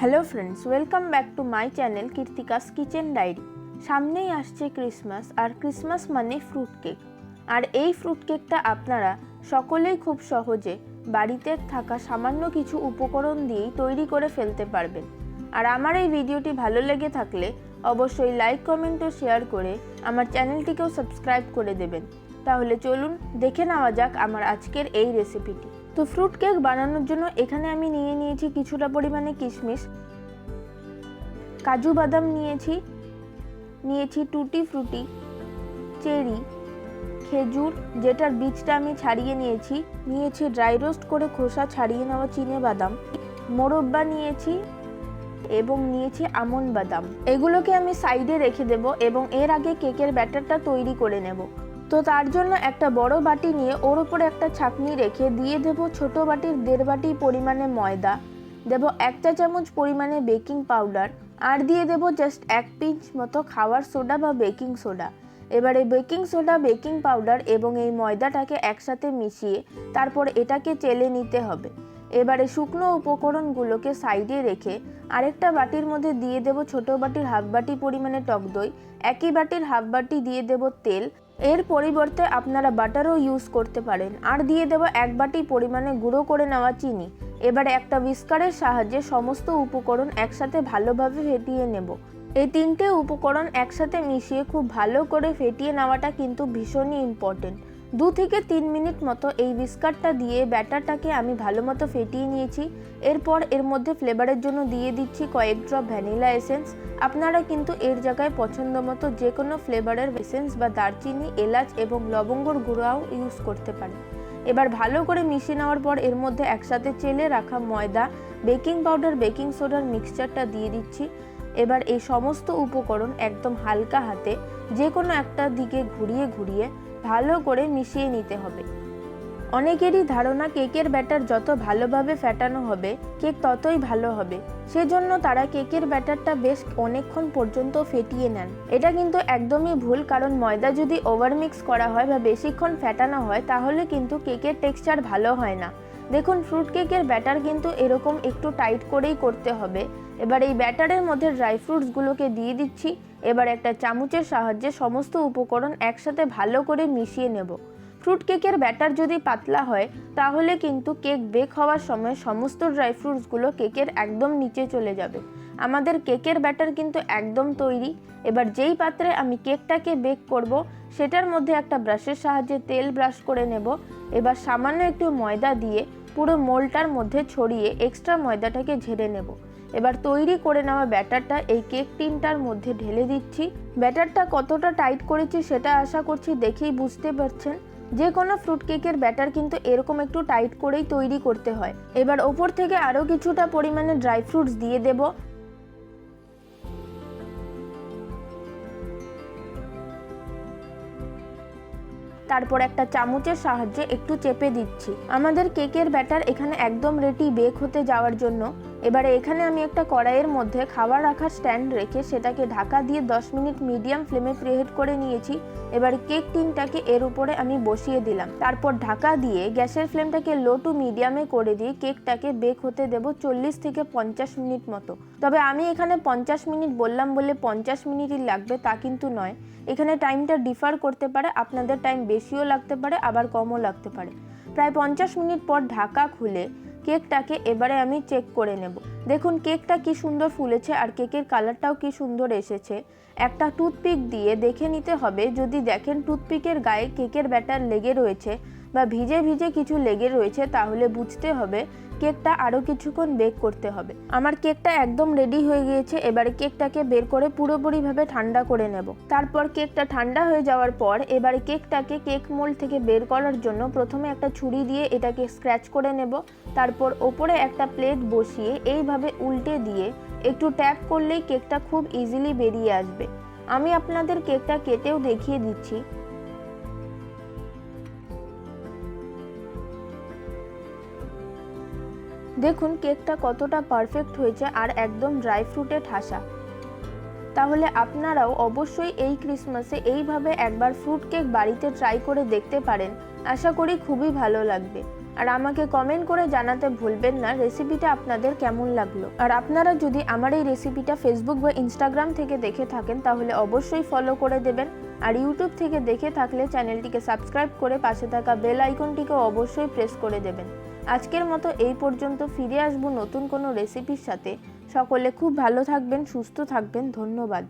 Hello friends, welcome back to my channel Kirtika's kitchen diary. সামনেই আসছে Christmas, আর Christmas মানে ফ্রুট কেক। আর এই ফ্রুট কেকটা আপনারা সকলেই খুব সহজে বাড়িতে থাকা সামান্য কিছু উপকরণ দিয়েই তৈরি করে ফেলতে পারবেন। আর আমার এই ভিডিওটি ভালো লেগে থাকলে অবশ্যই লাইক, কমেন্ট ও শেয়ার করে আমার চ্যানেলটিকেও সাবস্ক্রাইব করে দেবেন। তাহলে চলুন দেখে নেওয়া যাক আমার আজকের এই রেসিপিটি। তো ফ্রুট কেক বানানোর জন্য এখানে আমি নিয়েছি কিছুটা পরিমাণে কিশমিশ, কাজু বাদাম নিয়েছি টুটি ফ্রুটি, চেরি, খেজুর যেটার বীজটা আমি ছাড়িয়ে নিয়েছি ড্রাই রোস্ট করে খোসা ছাড়িয়ে নেওয়া চিনে বাদাম, মোরব্বা নিয়েছি এবং নিয়েছি আমন্ড বাদাম। এগুলোকে আমি সাইডে রেখে দেব এবং এর আগে কেকের ব্যাটারটা তৈরি করে নেব। তো তার জন্য একটা বড় বাটি নিয়ে ওর উপরে একটা ছাঁকনি রেখে দিয়ে দেব ছোট বাটির 1.5 বাটি পরিমাণে ময়দা, দেব 1 চা চামচ পরিমাণে বেকিং পাউডার, আর দিয়ে দেব জাস্ট 1 পিঞ্চ মতো খাওয়ার সোডা বা বেকিং সোডা। এবারে বেকিং সোডা, বেকিং পাউডার এবং এই ময়দাটাকে একসাথে মিশিয়ে তারপর এটাকে চেলে নিতে হবে। এবারে শুকনো উপকরণগুলোকে সাইডে রেখে আরেকটা বাটির মধ্যে দিয়ে দেব ছোট বাটির 1/2 বাটি পরিমাণে টক দই, একই বাটির 1/2 বাটি দিয়ে দেব তেল, এর পরিবর্তে আপনারা বাটারও ইউজ করতে পারেন, আর দিয়ে দেব 1 বাটি পরিমাণে গুঁড়ো করে নেওয়া চিনি। এবারে একটা হুইস্কারের সাহায্যে সমস্ত উপকরণ একসাথে ভালোভাবে ফেটিয়ে নেব। এই 3টে উপকরণ একসাথে মিশিয়ে খুব ভালো করে ফেটিয়ে নেওয়াটা কিন্তু ভীষণই ইম্পর্টেন্ট। 2 থেকে 3 মিনিট মতো এই হুইস্কারটা দিয়ে ব্যাটারটাকে আমি ভালো মতো ফেটিয়ে নিয়েছি। এরপর এর মধ্যে ফ্লেভারের জন্য দিয়ে দিচ্ছি কয়েক ড্রপ ভ্যানিলা এসেন্স। আপনারা কিন্তু এর জায়গায় পছন্দ মতো যে কোনো ফ্লেভারের এসেন্স বা দারচিনি, এলাচ এবং লবঙ্গর গুঁড়াও ইউজ করতে পারেন। এবার ভালো করে মিশিয়ে নেওয়ার পর এর মধ্যে একসাথে চেলে রাখা ময়দা, বেকিং পাউডার, বেকিং সোডার মিক্সচারটা দিয়ে দিচ্ছি। এবার এই সমস্ত উপকরণ একদম হালকা হাতে যে কোনো একটা দিকে ঘুরিয়ে ভালো করে মিশিয়ে নিতে হবে। অনেকেরই ধারণা কেকের ব্যাটার যত ভালোভাবে ফেটানো হবে কেক ততই ভালো হবে, সেজন্য তারা কেকের ব্যাটারটা বেশ অনেকক্ষণ পর্যন্ত ফেটিয়ে নেন। এটা কিন্তু একদমই ভুল, কারণ ময়দা যদি ওভারমিক্স করা হয় বা বেশিক্ষণ ফেটানো হয় তাহলে কিন্তু কেকের টেক্সচার ভালো হয় না। দেখুন, ফ্রুট কেকের ব্যাটার কিন্তু এরকম একটু টাইট করেই করতে হবে। এবার এই ব্যাটারের মধ্যে ড্রাই ফ্রুটসগুলোকে দিয়ে দিচ্ছি। এবার একটা চামচের সাহায্যে সমস্ত উপকরণ একসাথে ভালো করে মিশিয়ে নেব। ফ্রুট কেকের ব্যাটার যদি পাতলা হয় তাহলে কিন্তু কেক বেক হওয়ার সময় সমস্ত ড্রাই ফ্রুটসগুলো কেকের একদম নিচে চলে যাবে। আমাদের কেকের ব্যাটার কিন্তু একদম তৈরি। এবার যেই পাত্রে আমি কেকটাকে বেক করব সেটার মধ্যে একটা ব্রাশের সাহায্যে তেল ব্রাশ করে নেব। এবার সামান্য একটু ময়দা দিয়ে পুরো মোল্ডটার মধ্যে ছড়িয়ে এক্সট্রা ময়দাটাকে ঝেড়ে নেব। এবার তৈরি করে নেওয়া ব্যাটারটা এই কেক টিনটার মধ্যে ঢেলে দিচ্ছি। ব্যাটারটা কতটা টাইট করেছি সেটা আশা করছি দেখেই বুঝতে পারছেন। যে কোনো ফ্রুট কেকের ব্যাটার কিন্তু এরকম একটু টাইট করেই তৈরি করতে হয়। এবার ওপর থেকে আরও কিছুটা পরিমাণে ড্রাই ফ্রুটস দিয়ে দেব। তারপর একটা চামচের সাহায্যে একটু চেপে দিচ্ছি। আমাদের কেকের ব্যাটার এখানে একদম রেডি বেক হতে যাওয়ার জন্য। এবারে এখানে আমি একটা কড়াইয়ের মধ্যে খাবার রাখার স্ট্যান্ড রেখে সেটাকে ঢাকা দিয়ে 10 মিনিট মিডিয়াম ফ্লেমে প্রিহিট করে নিয়েছি। এবারে কেক টিনটাকে এর উপরে আমি বসিয়ে দিলাম। তারপর ঢাকা দিয়ে গ্যাসের ফ্লেমটাকে লো টু মিডিয়ামে করে দিয়ে কেকটাকে বেক হতে দেব 40 থেকে 50 মিনিট মতো। তবে আমি এখানে 50 মিনিট বললাম বলে 50 মিনিটই লাগবে তা কিন্তু নয়। এখানে টাইমটা ডিফার করতে পারে, আপনাদের টাইম বেশিও লাগতে পারে আবার কমও লাগতে পারে। প্রায় 50 মিনিট পর ঢাকা খুলে কেকটাকে এবারে আমি চেক করে নেব। দেখুন কেকটা কি সুন্দর ফুলেছে আর কেকের কালারটাও কি সুন্দর এসেছে। একটা টুথপিক দিয়ে দেখে নিতে হবে, যদি দেখেন টুথপিকের গায়ে কেকের ব্যাটার লেগে রয়েছে বা ভিজে কিছু লেগে রয়েছে তাহলে বুঝতে হবে কেকটা আরও কিছুক্ষণ বেক করতে হবে। আমার কেকটা একদম রেডি হয়ে গিয়েছে। এবারে কেকটাকে বের করে পুরোপুরিভাবে ঠান্ডা করে নেব। তারপর কেকটা ঠান্ডা হয়ে যাওয়ার পর এবারে কেকটাকে কেক মোল্ড থেকে বের করার জন্য প্রথমে একটা ছুরি দিয়ে এটাকে স্ক্র্যাচ করে নেব। তারপর ওপরে একটা প্লেট বসিয়ে এইভাবে উল্টে দিয়ে একটু ট্যাপ করলেই কেকটা খুব ইজিলি বেরিয়ে আসবে। আমি আপনাদের কেকটা কেটেও দেখিয়ে দিচ্ছি। দেখুন কেকটা কতটা পারফেক্ট হয়েছে আর একদম ড্রাই ফ্রুটে ঠাসা। তাহলে আপনারাও অবশ্যই এই ক্রিসমাসে এইভাবে একবার ফ্রুট কেক বাড়িতে ট্রাই করে দেখতে পারেন। আশা করি খুবই ভালো লাগবে। আর আমাকে কমেন্ট করে জানাতে ভুলবেন না রেসিপিটা আপনাদের কেমন লাগলো। আর আপনারা যদি আমার এই রেসিপিটা ফেসবুক বা ইনস্টাগ্রাম থেকে দেখে থাকেন তাহলে অবশ্যই ফলো করে দেবেন। আর ইউটিউব থেকে দেখে থাকলে চ্যানেলটিকে সাবস্ক্রাইব করে পাশে থাকা বেল আইকনটিকে অবশ্যই প্রেস করে দেবেন। আজকের মতো এই পর্যন্ত, ফিরে আসবো নতুন কোনো রেসিপির সাথে। সকলে খুব ভালো থাকবেন, সুস্থ থাকবেন। ধন্যবাদ।